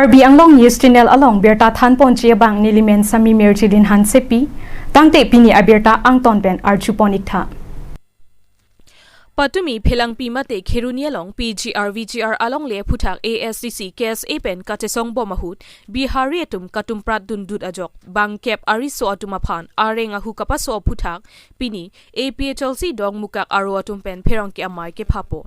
Karbi Anglong News Channel along Berta Than Ponchia Bang Nilimen Sami Merchilin Han Sepi Tangte Pini Aberta Angton Ben Archuponik Tha Patumi Phelang Pimate Kherunia Long PGR VGR along le Phuthak ASDC KSA pen Katesong Bomahut Bihari Atum Katum Prat Dundut Ajok Bangkep Ariso Atumaphan Arenga Hukapaso Phuthak Pini APHLC Dong Mukak Aro Atum pen Pherong Ki Amai Ke Phapo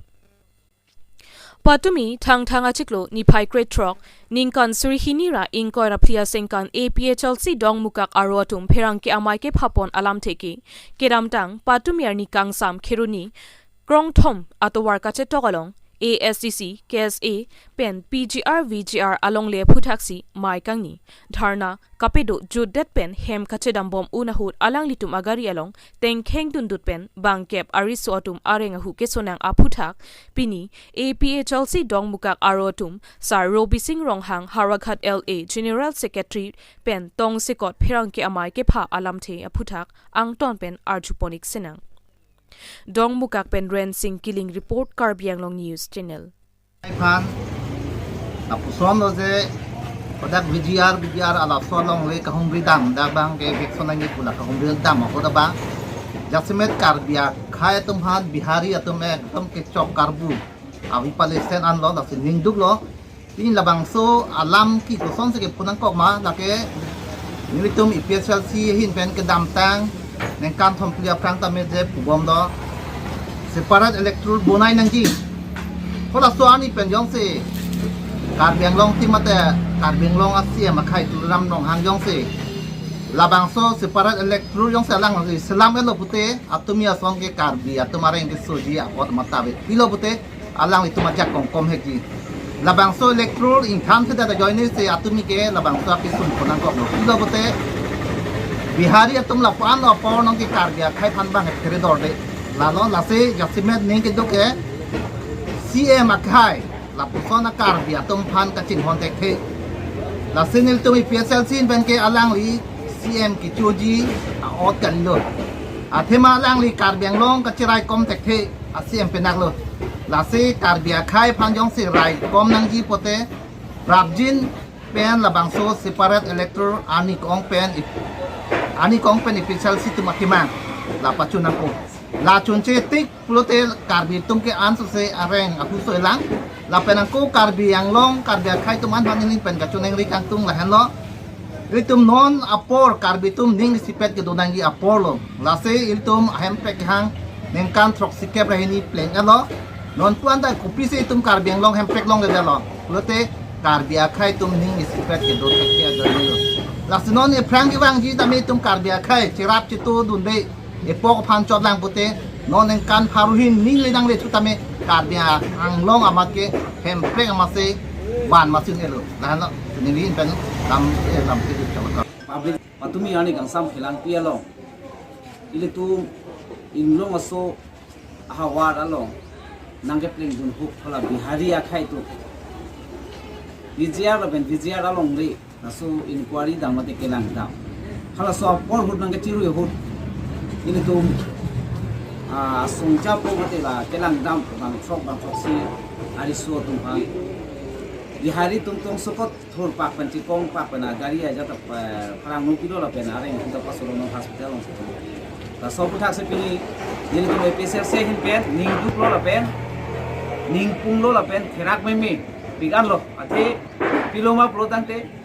Patumi Thang Achiklo Nipai Great Truck Ningkan Surihinira Inkoi Raplia Sengkan APHLC Dong Mukak Aro Atum Pherong Ki Amai Ke Phapon Alam Theki Keramtang Patumi Arni Kang Sam Kheruni Krong Thom Atowar Kache Togalong ASDC KSA pen PGR VGR along le Phuthaksi Mai Kangni Dharna Kapedo Judet pen Hem Kache Dambom Unahut alang litum agari along Tengkheng Dundut pen Bangkep Ariso Atum Arengahu Kesonang Aphuthak Pini APHLC Dong Mukak Arotum Sar Robi Singh Ronghang Haraghat LA General Secretary pen Tong Sekot Pherang Ke Amai Ke Pha Alam The Aphuthak Angton pen Arjuponik Senang Dong Mukak pen Ren Singh Killing Report Karbi Anglong News Channel. Pan, apuson loze, pada VGR alap solong le kahumri dam, dabang ke beksonangi pula kahumri dam, aku dabang. Jasimet Karbia, kaya tumhan Bihari atum ke chok karbu, awi Palestine anlo, lasi ninduk lo, ini labang so alam ki kuson se ke punang kok ma, lake nilitum IPHLC hin pen ke dam tang. Nengkan thomplia prang tame je pubom do separate electoral bonai nangji hola soani penjong se Karbiang long timate Karbiang long asia makai turam nong hangjong se labang so separate electoral yong salang Islam elo pute atumia song ke Karbi atumare ke soji apot matabe pilo pute alang itu majak kom heki labang so electoral in tham se da join se atumi ke labang so api sun konang kok pilo pute Bihari atum lapan apor nong ki Karbia khai phan bang khere dorde lalo lase jasimet ning ke doke CM akhai lapusona Karbia atum phan ka chin hon tek the lase nil tum PSLC ben ke alang li CM ki choji a ot kan lo athema alang li Karbiang long ka chirai kom tek the a CM penak lo lase Karbia khai phan jong se rai kom nang ji pote rabjin pen labang so separate electoral ani kong pen Ani kong pen official situ makimang la pachunang ko la chunche tik pulote Karbi tum ke anso se areng aku so elang la penang ko Karbi yang long Karbi khai tum an hanin pen kachuneng rik ang tung la hanlo itum non apor Karbi tum ning sipet ke donangi apor lo la se itum hempek hang nengkan trok sikep rahini pleng alo non puan da kopi se itum Karbi yang long hempek long le lo pulote Karbi khai tum ning sipet ke don ke adoni Lasinon e prang giwang ji tami tum Karbia khai chirap chitu dunde e pok phan chot lang pute non en kan pharuhin ning le dang le chutame Karbia anglong amake hem preng amase ban masin elo lano ningin pen lam ke chawaka public patumi ani gangsam philan pialo ile tu inglong aso hawar along nangke pleng dun huk phala Bihari akhai tu VGR along le naso inquiry damate kelang dam hala so por hut nang chiru hut ini tu sungcha po mate la kelang dam bang sok si ari so tum ha Bihari tum sokot thor pak panci kong pak pana gari aja ta parang nu kilo la pena are kita pasolo no hospital on ta so puthak se pini ini tu peser se hin pen ning du lo la pen ning pung lo la pen therak me bigan lo ate piloma protante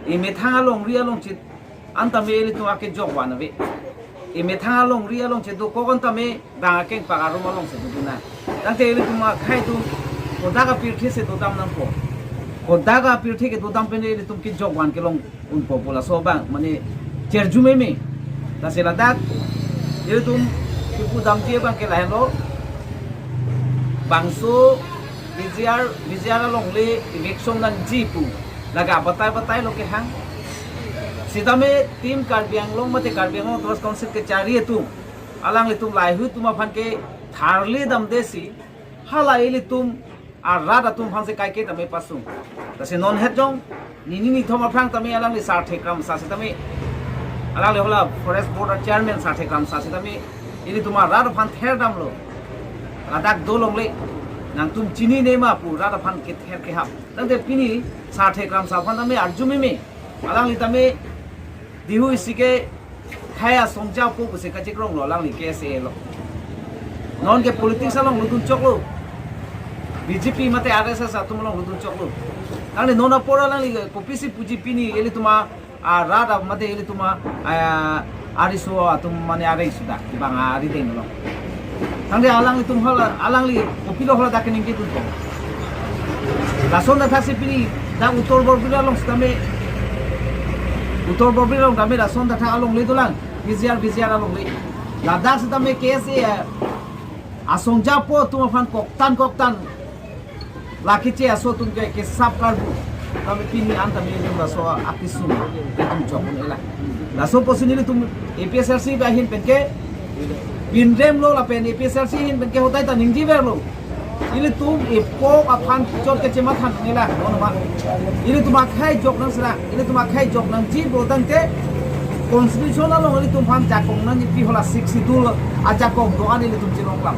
Imethanga long ria long chit antame eli tu ake jogwa na be imethanga long ria long chit do ko kon tame da ake pagaru ma long se du na tante eli tu ma khai tu kodaga pirthi se do dam nam ko kodaga pirthi ke do dam pe eli tum ki jogwan ke long un popola so bang mane cherjume me ta se la dak eli tum ki pu dam tie bang ke la lo bangso VGR long le election nan jipu laga batai lo ke hang sidame tim Karbiang long mate Karbiang long terus council ke cari tu alang litum lai hu tuma phan ke tharli dam desi hala ili tum arada tum phan se kai ke tame pasung tase non het jong ni thoma phrang tame alang li sar thekram sa se tame alang le hola forest board chairman sar thekram sa se tame ili tuma rad phan ther dam lo ladak do long le นางตุ้มจีนี่เนี่ยมาปูราดพันเกตเฮร์เกฮับตั้งแต่ปีนี้60 กรัม3,000ทำไมอาจุไม่มีอะไรลิตามีดิวสิเกใครส่งเจ้าปุ๊บสิกระจิกร้องหล่อลังลิเกเซ่หรอกนอนเก็บ politics ลองลุตุนจกลู BJP มาแต่ RSS ตุมลองลุตุนจกลูตั้งแต่นอนปอร์ลังลิก็พิสิปุจิปีนี้เอลิตุมาราดมาแต่เอลิตุมาอาริสัวตุมมันอาริสุดาที่บางอาริเดนลองทั้งที่alang itu hal alang li kopilo hal dak ning gitu to la sonda thase pini da utor borbila long stame utor borbila long dame la sonda tha along le dolang biziar along le la dak stame kese asong japo tu fan koktan la kiche aso tun ke sap karbu dame pini anta me le so akisu tum chokon ela la so posini tum APSRC ba hin penke Bindrem lo la pen APSRC hin ben ke hotai ta ningji ver lo ile tu epo aphan chot ke chema than ni la no ma ile tu ma khai jok nang sra ile tu ma khai jok nang ji bo tang te constitutional lo ile tu phan ja kong nang pi hola 62 aja kong do an ile tu ji long lak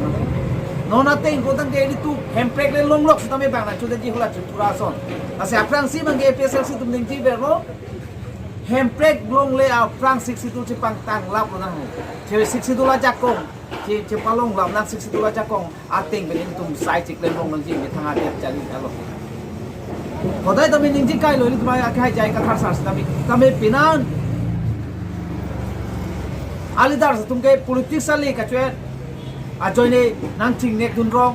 no na te bo tang te ile tu hemprek le long lok sta me bang na chu de ji hola chu tura son ase aprang si bang APSRC tu ningji ver lo hemprek long le a prang 62 che pang tang lap lo nang che 62 la jakong che palong lap nang 62 la jakong ating ben in tum sai chik le long nang ji me thanga de jali alo kodai tami ning ji kai lo ni tuma kai jai ka thar sar tami pinan alidar tum ke politics ali ka chwe a joine nang ting nek dun rong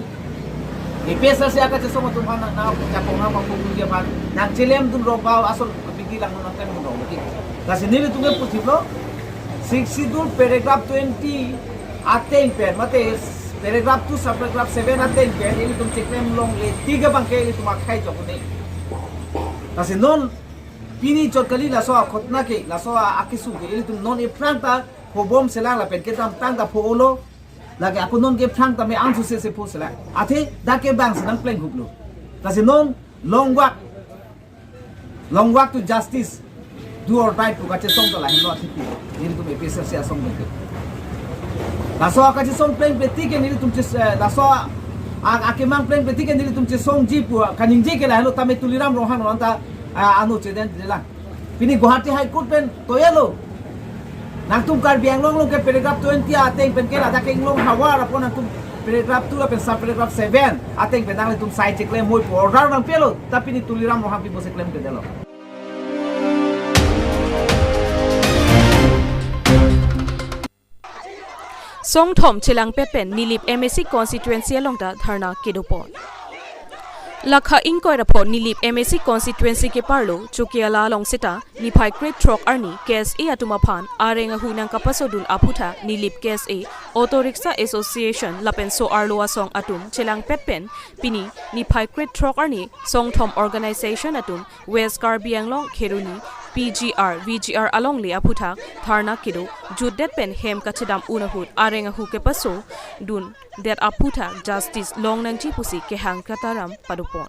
pesa se aka che so tum han na jakong ha ma pu ji ban nang chelem dun rong ba asol bigilang no nang tem no kasi nili tunge putiblo 62 paragraph 20 ating pen mate paragraph 2 subparagraph 7 ating pen ili tum cheklem long le tiga bangke ili tum akhai jokune kasi non pini chokali la so khotna ke la so akisu ke ili tum non e pranta hobom selang la pen ke tam tang da pholo lagi aku non ke pranta me angsu se pho sela athe da ke bang senang plan hublo kasi non long walk to justice do or die to kache song to lahin lo athipi nili tum APSRC asong beke la so kache song plan peti ke nili tum che la so akemang plan peti ke nili tum che song ji pu kaning ji ke lahin lo tame tuliram rohan anta anu che den dela pini Guwahati High Court pen toyalo nang tum kar biang long ke paragraph 20 ateng pen ke la da ke long hawa rapon nang tum paragraph 2 la pen sub paragraph 7 ateng pen nang tum sai che claim moi por dar nang pelo tapi ni tuliram rohan pi bose claim ke delo Song Thom Chilang Pepen Nilip MSC constituency alongda dharna kedopon Lakha Inkoi Rapor Nilip MSC constituency ke parlo Chukiala long sita Niphai Great Trok Arni KSA atumaphan arenga huinang kapasodun aputha Nilip KSA Auto Rickshaw Association Lapen so arloa song atum Chilang Pepen Pini Niphai Great Trok Arni Song Thom organization atum West Karbiang Long Kheruni PGR VGR along le aputha tharna kido judet pen hem kachidam unahut arenga hu ke paso dun that aputha justice long nangchi pusi ke hang kataram padupon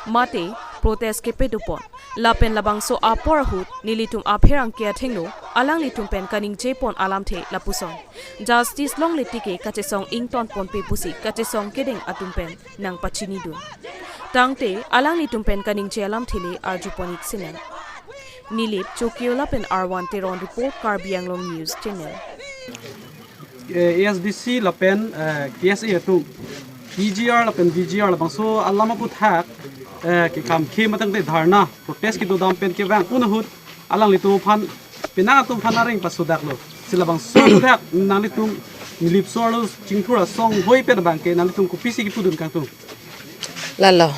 mate protest ke pedupon lapen labang so apor hut nilitum apherang ke thengno alang litum pen kaning jepon alam the lapuson justice long litike kachesong ington pon pe pusi kachesong kedeng atum pen nang pachini dun tangte alang litum pen kaning je alam thile arjuponik sinen Nilip Chokiola pen R1 Teron report Karbiang Long News Channel. ASDC lapen KSA tu PGR lapen VGR lapang so alama put hak ki kam khe matang te dharna protest ki dodam pen ke wang punahut alang litu phan pinang atum phanaring pasudak lo silabang so dak nang litum Nilip sorlo chingthura song hoi pen bang ke nang litum ko pisi ki pudun kang tu lalo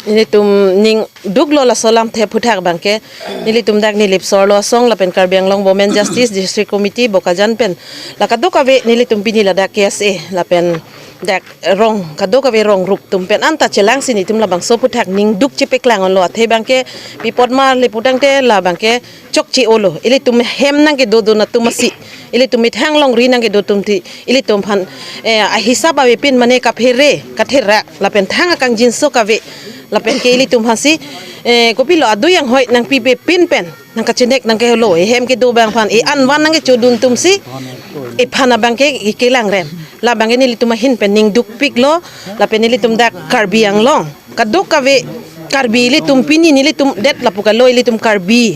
ini tum ning duglo la solam the phuthak bangke nili tum dak nilip sorlo song la pen Karbiang Long Women Justice District Committee bokajan pen la kadoka ve nili tum pini la dak KSA la pen dak rong kadoka ve rong rup tum pen anta chelang sini tum la bang so phuthak ning duk che peklang on lo the bangke pipot ma le putang te la bangke chokchi olo ili tum hem nang ke do na tum si ili tum hang long ri nang ke do tum ti ili tum phan a hisab ave pin mane ka phere ka thera la pen thang kang jin so ka ve lapen ke ili tum hasi kopilo adu yang hoi nang pipe pin pen nang kachenek nang ke lo hem ke do bang phan an wan nang ke chodun tum si phana bang ke ikelang rem la bang ni litum hin pen ning duk pik lo lapen ni litum dak karbi ang long kadok kave karbi litum pini ni litum det lapuka lo litum karbi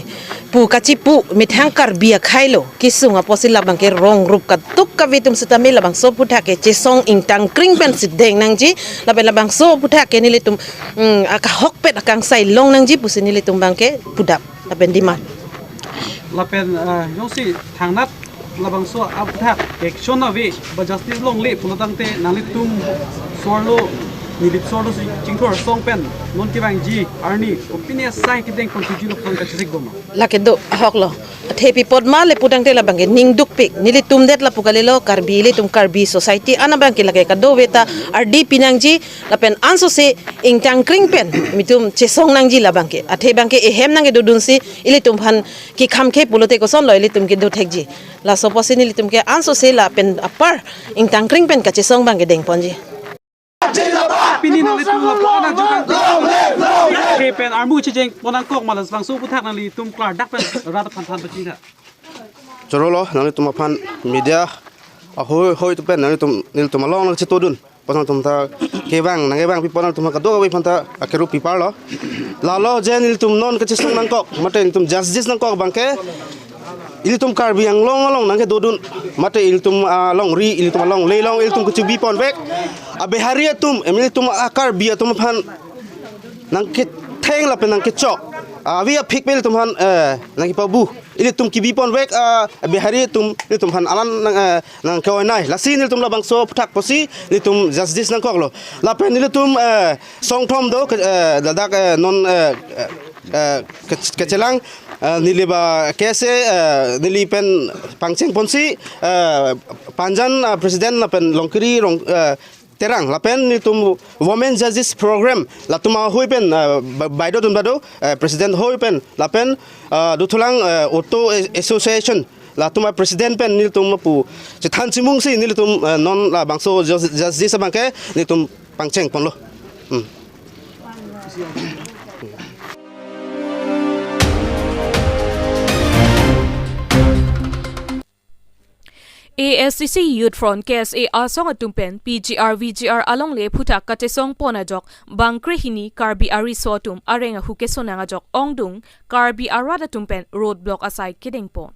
pu kacipu mithang karbi khailo kisunga posila bang ke rong rup ka tuk ka vitum sitami labang so putha ke chesong ingtang kring pen sideng nang ji labang so putha ke nilitum aka hok pet akang sai long nang ji pusin nilitum bang ke pudap lapen dimat lapen yosi thangnat labang so apthak action avi ba justice long le pulotangte nalitum sorlo nilip sorlo jingthor song pen non ki bang ji arni opinion sai ki deng konfiji lo khang ka chisik goma lakedo hok lo thepi podma le pudang te labang ke ning duk pik nilitum det lapukale lo karbi le tum karbi society anabang ke lage ka do beta rd pinang ji lapen anso se ingtang kring pen mitum chesong nang ji labang ke athe bang ke ehem nang ke dudun si ile tum phan ki kham khe pulote ko son lo ile tum ke do thek ji la soposi nilitum ke anso se la pen apar ingtang kring pen ka chesong bang ke deng ponji pini nang litum la pona jukang ke pen armu chijeng ponang kok malas bang so puthak nang litum klar dak pen rat phan phan pachin tha chorolo nang litum phan media a hoi tu pen nang litum long nang chitodun ponang tum tha ke bang pi ponang tum ka do wi phan tha akeru pi par lo la lo jen litum non ka chisung nang kok mate litum justice nang kok bang ke ilitum karbi yang long nang ke dodun mate ilitum long ri ilitum long leilong ilitum ku chubi pon bek abe hari tum ilitum karbi tum phan nang ke theng la pen nang ke chok avi a phik pel tum phan nang ki pabu ilitum ki bi pon bek abe hari tum ilitum phan alan nang ke nai la sin ilitum la bang so thak posi ilitum justice nang kok lo la pen ilitum song thom do dadak non kecelang niliba kese nilipen pangcheng ponsi panjan presiden lapen longkiri rong terang lapen nitum women judges program latuma hoipen baido tumbado presiden hoipen lapen dutulang auto association latuma presiden pen nilitum pu chethan chimung si nilitum non la bangso justice bangke nilitum pangcheng ponlo ASCC Youth Front KSA asong atumpen PGR VGR along le phuta katesong ponajok bangkre hini karbi ari sotum arenga hukesonanga jok ongdung karbi arada tumpen roadblock asai kedengpon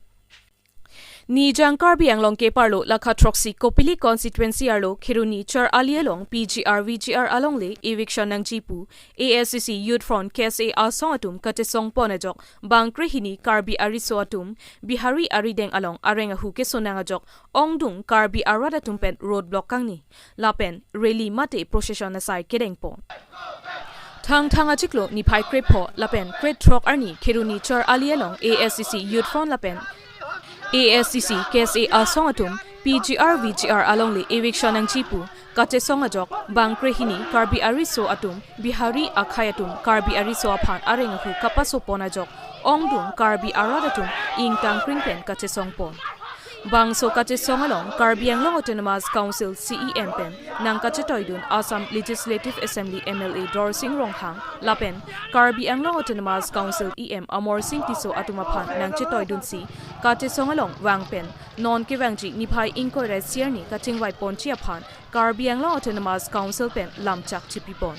ni jangkar biang long ke parlo lakha troxy kopili constituency arlo khiruni char alialong PGR VGR along le eviction nang jipu ASCC Youth Front KSA asong atum katesong ponajok bangkre hini karbi ari soatum bihari arideng along arenga huke sonanga jok ongdung karbi arada tumpen roadblock kangni lapen rally mate procession asai kedengpon thang achiklo ni phai krepo lapen kret trok arni khiruni char alialong ASCC Youth Front lapen ASCC KSA asongatum PGR VGR along le eviction ang chipu kate songajok bangkre hini karbi ariso atum bihari akhayatum karbi ariso aphan arengahu kapaso ponajok ongdung karbi aradatum ingtang kringpen kate songpon bangso kate songalong karbi ang long autonomous council CEM pen nang kate toidun Assam Legislative Assembly MLA Dorsing Ronghang lapen karbi ang long autonomous council EM Amor Singh Tiso atumaphan nang chetoidun si kate songalong wangpen non kewangji niphai inkoire sierni katingwai ponchi aphan karbi ang long autonomous council pen lamchak chipipon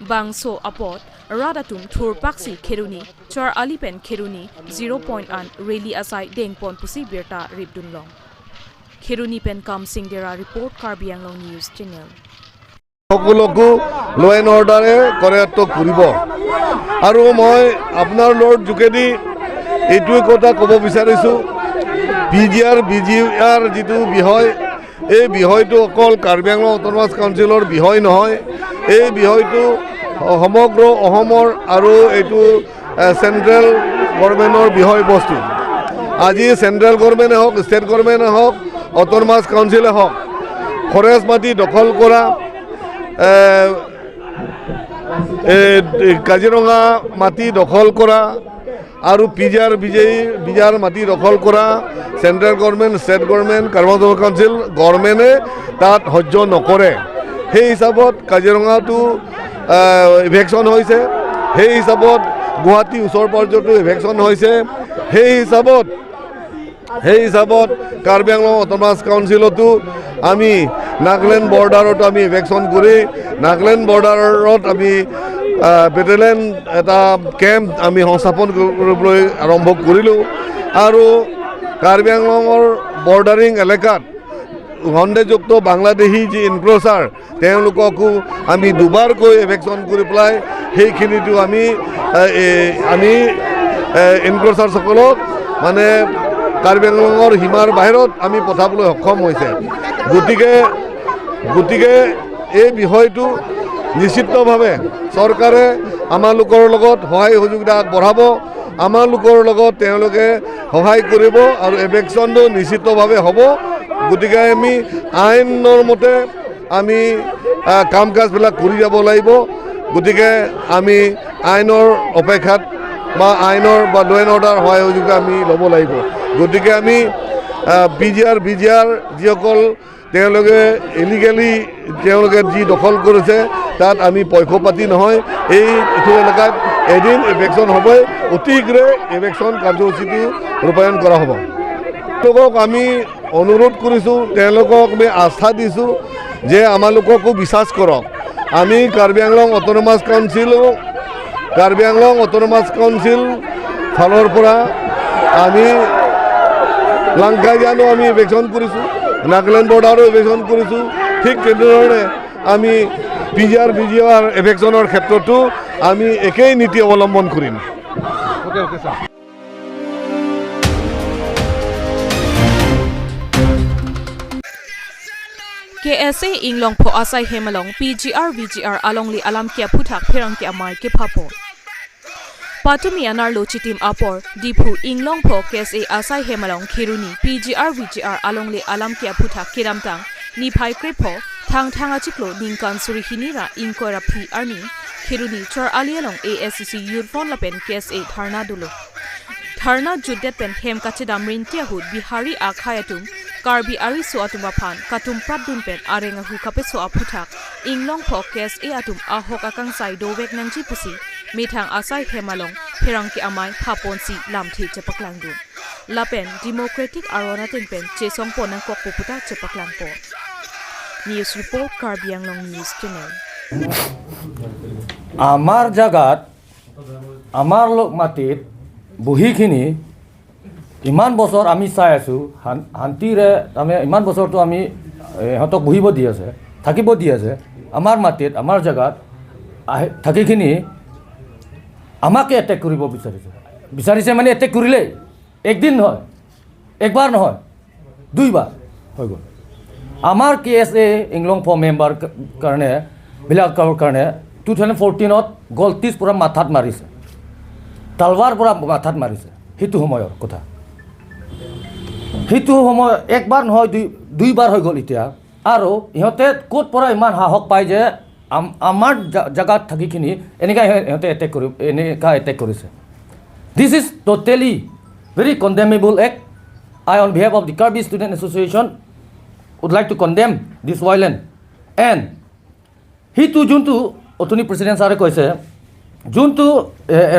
bangso apot radatum thur paksi kheruni char alipen kheruni 0.1 really asai dengpon pusi berta ribdunlong kheruni pen kam singdera report karbi anglong news channel সকলোকো ল and অৰ্ডাৰে কৰাটো কৰিব আৰু মই আপোনাৰ lord যোগেদি এইটোৱে কথা ক'ব বিচাৰিছোঁ PGR VGR যিটো বিষয় এই বিষয়টো অকল কাৰ্বি আংলং অট'নমাছ কাউন্সিলৰ বিষয় নহয় এই বিষয়টো সমগ্ৰ অসমৰ আৰু এইটো চেণ্ট্ৰেল গভৰ্ণমেণ্টৰ বিষয়বস্তু আজি চেণ্ট্ৰেল গভৰ্ণমেণ্টে হওক ষ্টেট গভৰ্ণমেণ্টে হওক অট'নমাছ কাউন্সিলে হওক ফৰেষ্ট মাটি দখল কৰা কাজিৰঙা মাটি দখল কৰা আৰু PGR VGR মাটি দখল কৰা central government state government Karbi council গভৰ্ণমেণ্টে তাত সহ্য নকৰে সেই হিচাপত কাজিৰঙাটো ইভেকশ্যন হৈছে সেই হিচাপত গুৱাহাটী ওচৰ পৰ্যায়তো ইভেকশ্যন হৈছে সেই হিচাপত কাৰ্বি আংলং অট'নমাছ কাউন্সিলতো আমি নাগালেণ্ড বৰ্ডাৰত আমি ইভেকশ্যন কৰি নাগালেণ্ড বৰ্ডাৰত আমি বেটেলিয়ন এটা কেম্প আমি সংস্থাপন কৰিবলৈ আৰম্ভ কৰিলোঁ আৰু কাৰ্বি আংলঙৰ বৰ্ডাৰিং এলেকাত সন্দেহযুক্ত বাংলাদেশী যি ইনক্ৰ'চাৰ তেওঁলোককো আমি দুবাৰকৈ ইভেকশ্যন কৰি পেলাই সেইখিনিতো আমি ইনক্ৰ'চাৰসকলক মানে কাৰ্বি আংলঙৰ সীমাৰ বাহিৰত আমি পঠাবলৈ সক্ষম হৈছে গতিকে এই বিষয়টো নিশ্চিতভাৱে চৰকাৰে আমালোকৰ লগত সহায় সহযোগিতা আগবঢ়াব আমালোকৰ লগত তেওঁলোকে সহায় কৰিব আৰু ইভেকশ্যনটো নিশ্চিতভাৱে হ'ব গতিকে আমি আইনৰ মতে আমি কাম কাজবিলাক কৰি যাব লাগিব গতিকে আমি আইনৰ অপেক্ষাত বা আইনৰ বা ল' এণ্ড অৰ্ডাৰ সহায় সহযোগিতা আমি ল'ব লাগিব গতিকে আমি বিজিআৰ যিসকল তেওঁলোকে ইলিগেলি তেওঁলোকে যি দখল কৰিছে তাত আমি পক্ষপাতি নহয় এইটো এলেকাত এদিন ইভেকশ্যন হ'বই অতি শীঘ্ৰে ইভেকশ্যন কাৰ্যসূচীটো ৰূপায়ণ কৰা হ'ব তেওঁলোকক আমি অনুৰোধ কৰিছোঁ তেওঁলোকক আমি আস্থা দিছোঁ যে আমালোককো বিশ্বাস কৰক আমি কাৰ্বি আংলং অট'নমাছ কাউন্সিল ফালৰ পৰা আমি লাংকাইজানো আমি ইভেকশ্যন কৰিছোঁ নাগালেণ্ড বৰ্ডাৰো ইভেকশ্যন কৰিছোঁ ঠিক তেনেধৰণে আমি বিজিআৰ ইভেকশ্যনৰ ক্ষেত্ৰতো আমি একেই নীতি অৱলম্বন কৰিম okay sir KSA Inglong po asai hemalong PGR alongli alam kia puthak pherang kia amai ke phapo Patumi anar lochi team apor dipu Inglong po KSA asai hemalong khiruni PGR alongli alam kia puthak kiramtang ni phai krepo thanga chiklo ningkan suri hinira inkora phi arni khiruni chor alialong ASCC yurfon lapen KSA Tharna Judet pen hem kachedam rintia hud Bihari akhayatum Karbi ari so atuma phan katum pradun pen arenga hu kape so aputhak Inglong phok KSA atum ahok akang sai dowek nangji pusi mithang asai hemalong pherangki amai phaponsi lamthi chepaklangdun lapen democratic arona ten pen chesong ponang kok puputa chepaklangpo News report Karbi Anglong News Channel আমাৰ জাগাত আমাৰ লোক মাটিত বহিখিনি ইমান বছৰ আমি চাই আছোঁ শান্তিৰে তাৰমানে ইমান বছৰটো আমি ইহঁতক বহিব দি আছে থাকিব দি আছে আমাৰ মাটিত আমাৰ জাগাত থাকিখিনি আমাকে এটেক কৰিব বিচাৰিছে মানে এটেক কৰিলে একদিন নহয় একবাৰ নহয় দুইবাৰ হৈ গ'ল আমাৰ KSA ইংলং ফৰ মেম্বাৰ কাৰণে বিলাকৰ কাৰণে 2014ত গলতিজ পুৰা মাথাত মাৰিছে তালৱাৰ পৰা মাথাত মাৰিছে সেইটো সময়ৰ কথা সেইটো সময় একবাৰ নহয় দুইবাৰ হৈ গ'ল এতিয়া আৰু ইহঁতে ক'ত পৰা ইমান সাহস পায় যে আমাৰ জাগাত থাকিখিনি এনেকৈ ইহঁতে এটেক কৰিছে this is totally very condemnable act I on behalf of the Karbi Student Association would like to condemn this violence and সেইটো যোনটো অতনি প্ৰেচিডেণ্ট ছাৰে কৈছে যোনটো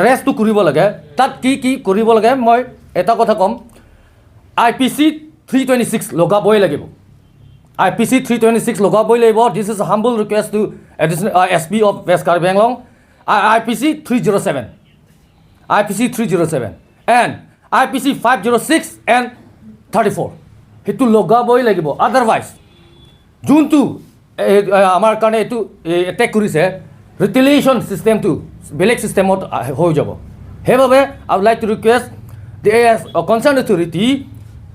এৰেষ্টটো কৰিব লাগে তাত কি কৰিব লাগে মই এটা কথা ক'ম IPC 326 লগাবই লাগিব IPC 326 লগাবই লাগিব this is humble request to SP of West Karbi Anglong IPC 307 and IPC 506 and 34 সেইটো লগাবই লাগিব আদাৰৱাইজ যোনটো আমাৰ কাৰণে এইটো এটেক কৰিছে ৰিটেলিয়েশ্যন চিষ্টেমটো বেলেগ চিষ্টেমত হৈ যাব সেইবাবে I would like to request the concern authority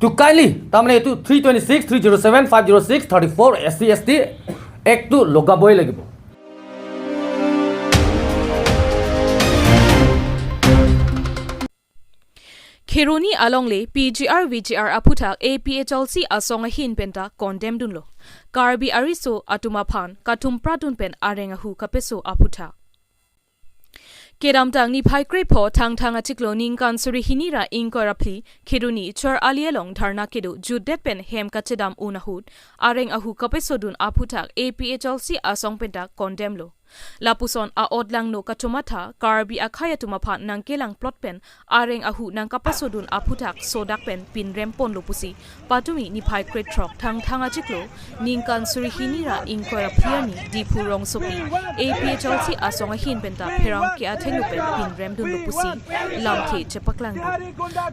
to kindly তাৰমানে এইটো 326 307 506 34 SC ST এক্টটো লগাবই লাগিব Khiruni alongle PGR aputhak APHLC asonga hin penta condemn dunlo Karbi ariso atuma phan katum pradun pen arenga hu kapeso aputha Keramtang ni phai kre pho thang achiklo ning kansuri hinira inkorapli Khiruni chor alialong dharna kedu judet pen hem kachedam unahut areng ahu kapeso dun aputhak APHLC asong penta condemn lo Lapuson a odlang no katumata karbi akhaya tumapha nang kelang plot pen areng ahu nang kapasodun aputak sodak pen pin rempon lupusi patumi ni phai crate truck thang achiklo ningkan surihinira inkoira phiani dipurong sopi APHLC asonga hin benta pherang ke athenu pen pin rem dun lupusi lamthe chepaklang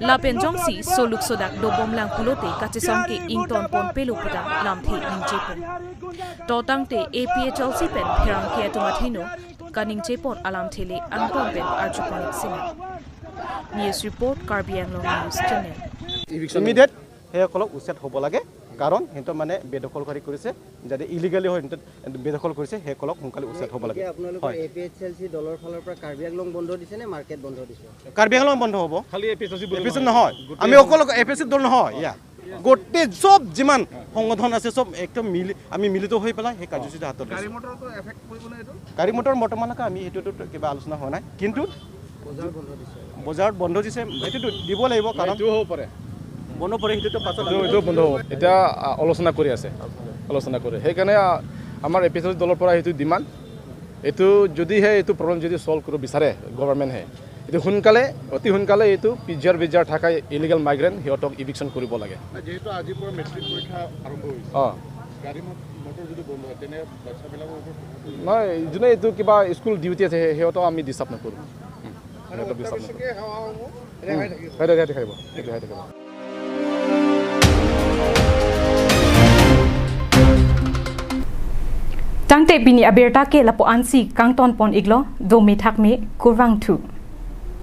lapen jongsi soluk sodak dobomlang pulote kachisong ke ington pon peluputa lamthe ningchepon totangte APHLC pen pherang ke atumathino kaning chepon alam thele angton pen archuponik sina news report Karbi Anglong News Channel immediate সেইসকলক উচ্ছেদ হ'ব লাগে কাৰণ সিহঁতৰ মানে বেদখলকাৰী কৰিছে যদি ইলিগেলি হয় বেদখল কৰিছে সেইসকলক সোনকালে উচ্ছেদ হ'ব লাগে আপোনালোকৰ APHLC দলৰ ফালৰ পৰা কাৰ্বি আংলং বন্ধ দিছে নে মাৰ্কেট বন্ধ দিছে কাৰ্বি আংলং বন্ধ হ'ব খালি APHLC নহয় আমি অকল APHLC দল নহয় ইয়া গোটেই সব যিমান সংগঠন আছে সব একদম আমি মিলিত হৈ পেলাই সেই কাৰ্যসূচী হাতত লৈছোঁ গাড়ী মটৰ বৰ্তমানলৈকে আমি এইটোতো কিবা আলোচনা হোৱা নাই কিন্তু বজাৰত বন্ধ দিছে এইটোতো দিব লাগিব কাৰণ বন্ধ পৰে সেইটোতো পাছত বন্ধ হ'ব এতিয়া আলোচনা কৰি আছে সেইকাৰণে আমাৰ APHLC দলৰ পৰা সেইটো ডিমাণ্ড এইটো যদিহে এইটো প্ৰব্লেম যদি সলভ কৰিব বিচাৰে গভৰ্ণমেণ্টে এইটো অতি সোনকালে এইটো পিজিআৰ থকা ইলিগেল মাইগ্ৰেণ্ট সিহঁতক ইভিকশ্যন কৰিব লাগে যেহেতু আজিৰ পৰা মেট্ৰিক পৰীক্ষা আৰম্ভ হৈছে গাড়ী মটৰ যদি বন্ধ হয় তেনে বাচ্চাবিলাকৰ নহয় যোনে এইটো কিবা স্কুল ডিউটি আছে সিহঁতক আমি ডিষ্টাৰ্ব নকৰোঁ থাকিব Tangte bini aberta ke lapo ansi kang ton pon iglo do me thak me kurwang thu